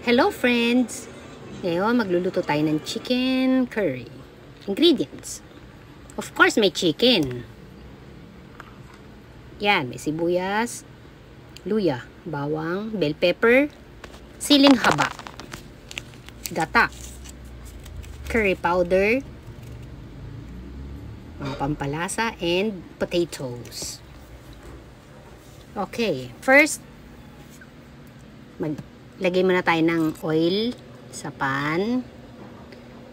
Hello friends! Ngayon magluluto tayo ng chicken curry. Ingredients. Of course may chicken. Yan, may sibuyas, luya, bawang, bell pepper, siling haba, gata, curry powder, mga pampalasa, and potatoes. Okay, first maglagay muna tayo ng oil sa pan.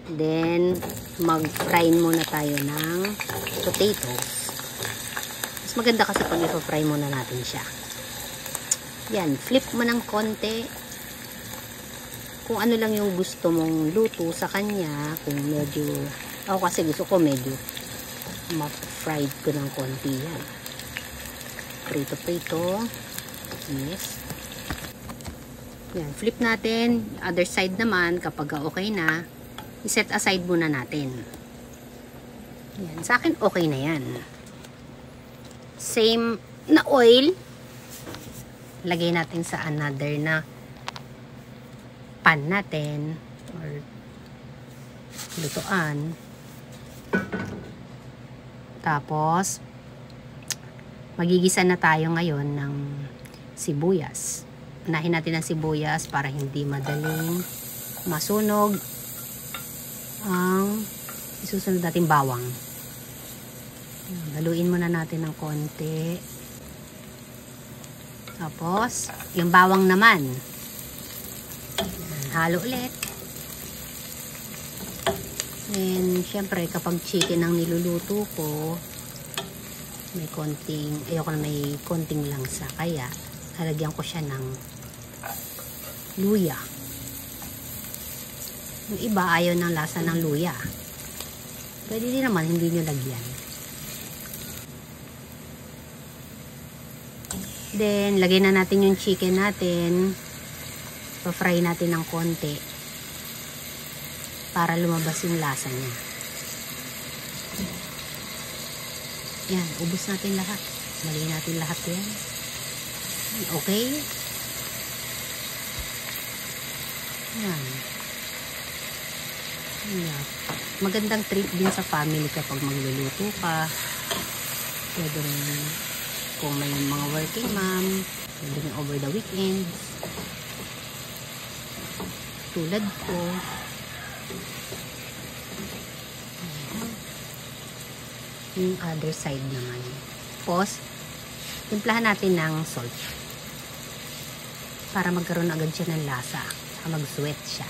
Then, mag-fry muna tayo ng potatoes. Mas maganda kasi pag i-fry muna natin siya. Yan, flip mo ng konti. Kung ano lang yung gusto mong luto sa kanya. Kung medyo, ako kasi gusto ko medyo ma-fried ko ng konti yan. Prito-prito. Yes. Yan, flip natin. Other side naman, kapag okay na, i-set aside muna natin. Yan, sa akin okay na yan. Same na oil. Lagay natin sa another na pan natin or lutuan. Tapos, magigisa na tayo ngayon ng sibuyas. Unahin natin ang sibuyas para hindi madaling masunog ang isusunod natin bawang. Haluin muna natin ng konti. Tapos, yung bawang naman. Halo ulit. And, syempre, kapag chicken ang niluluto ko, may konting, ayoko na may konting langsa. Kaya, halagyan ko siya ng luya. Yung iba ayaw ng lasa ng luya. Pwede din naman hindi nyo lagyan. Then, lagay na natin yung chicken natin. Pa-fry natin ng konti para lumabas yung lasa niya. Yan, ubos natin lahat. Malagay natin lahat yan. Okay? Yan. Yan. Magandang treat din sa family kapag magluluto ka. Pwede rin kung may mga working mom. Pwede rin over the weekend. Tulad ko. Yung other side naman. Tapos, timplahan natin ng salt. Para magkaroon agad siya ng lasa. Mag-sweat siya.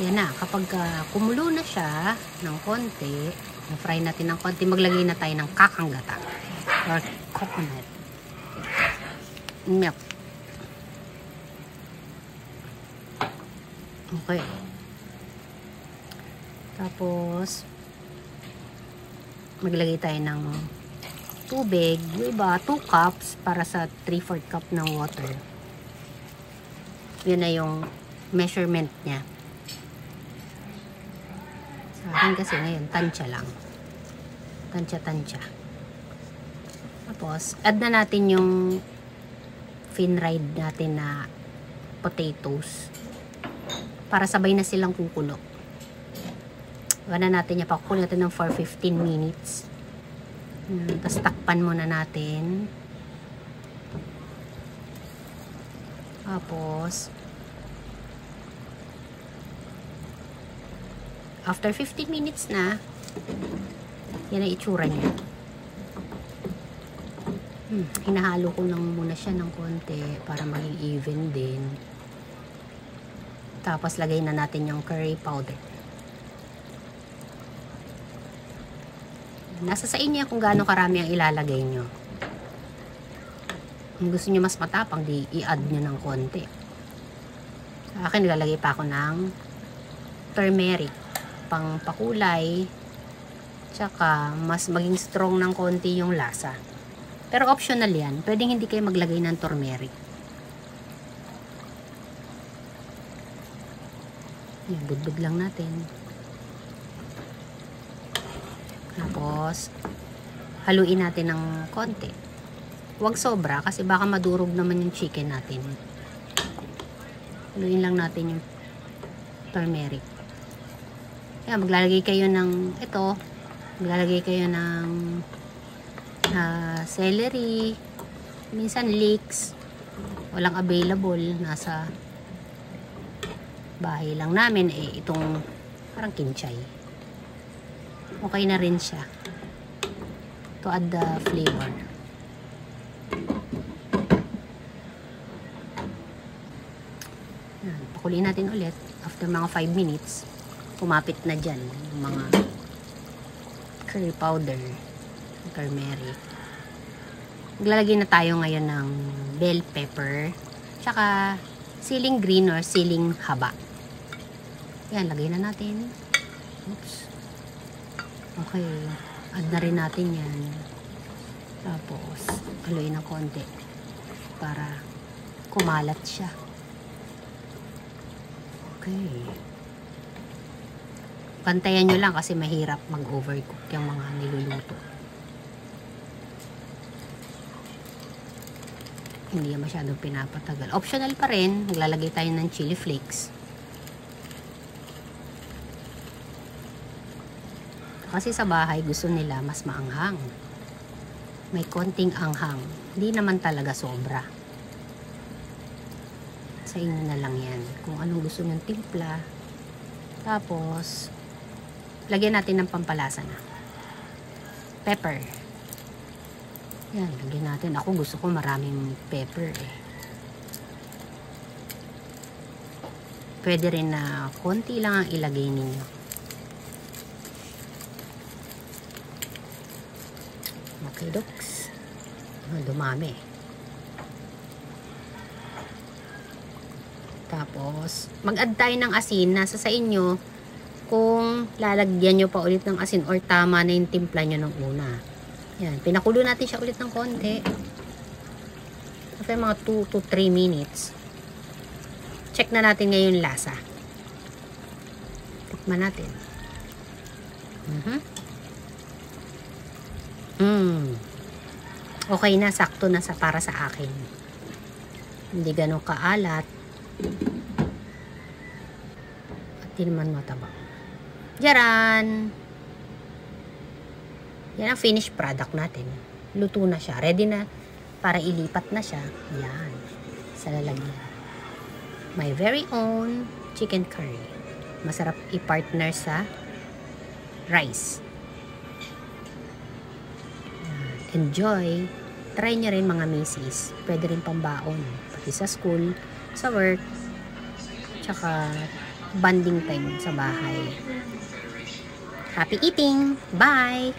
Yan na. Kapag kumulo na siya ng konti, na-fry natin ng konti, maglagay na tayo ng kakanggata or coconut milk. Okay. Tapos, maglagay tayo ng tubig. Yung iba, 2 cups para sa 3/4 cup ng water. Yun na yung measurement niya. Sa akin kasi ngayon, tansya lang. Tansya. Tapos, add na natin yung fin-fried natin na potatoes. Para sabay na silang kukulo. Gana natin niya, pakukulo natin ng for 15 minutes. Tapos, takpan muna natin. Tapos, after 15 minutes na, yan ang itsura niya. Hinahalo ko lang muna siya ng konti para maging even din. Tapos, lagay na natin yung curry powder. Nasa sa inyo kung gaano karami ang ilalagay nyo. Kung gusto nyo mas matapang, di i-add nyo ng konti. Sa akin, nilalagay pa ako ng turmeric, pang pakulay, tsaka mas maging strong ng konti yung lasa. Pero optional yan. Pwedeng hindi kayo maglagay ng turmeric. Yan, budbud lang natin. Tapos, haluin natin ng konti. Huwag sobra kasi baka madurog naman yung chicken natin. Haluin lang natin yung turmeric. Kaya maglalagay kayo ng ito. Maglalagay kayo ng celery. Minsan leeks. Walang available. Nasa bahay lang namin. Itong parang kinchay. Okay na rin siya. To add the flavor. Pakuliin natin ulit. After mga 5 minutes, kumapit na dyan yung mga curry powder, turmeric. Maglalagay na tayo ngayon ng bell pepper, tsaka siling green or siling haba. Yan, lagay na natin. Oops. Okay. Add na rin natin yan. Tapos, haluin ng konti para kumalat siya. Okay. Pantayan nyo lang kasi mahirap mag-overcook yung mga niluluto. Hindi masyadong pinapatagal. Optional pa rin. Maglalagay tayo ng chili flakes. Kasi sa bahay gusto nila mas maanghang. May konting anghang. Hindi naman talaga sobra. Sa inyo na lang yan. Kung anong gusto ng timpla. Tapos, lagyan natin ng pampalasa na. Pepper. Yan, lagyan natin. Ako gusto ko maraming pepper eh. Pwede rin na konti lang ang ilagay ninyo. Okay, doks. Dumami. Tapos, mag-add tayo ng asin. Nasa sa inyo kung lalagyan nyo pa ulit ng asin or tama na yung timpla nyo nung una. Yan. Pinakulo natin siya ulit ng konti. After mga 2 to 3 minutes. Check na natin ngayon lasa. Tikman natin. Okay na, sakto na para sa akin. Hindi ganun kaalat. At di naman matabang. Jaran! Yan ang finished product natin. Luto na siya. Ready na para ilipat na siya. Yan. Sa lalagyan. My very own chicken curry. Masarap i-partner sa rice. Enjoy. Try nyo rin mga misis. Pwede rin pambaon. Pati sa school, sa work, tsaka bonding time sa bahay. Happy eating! Bye!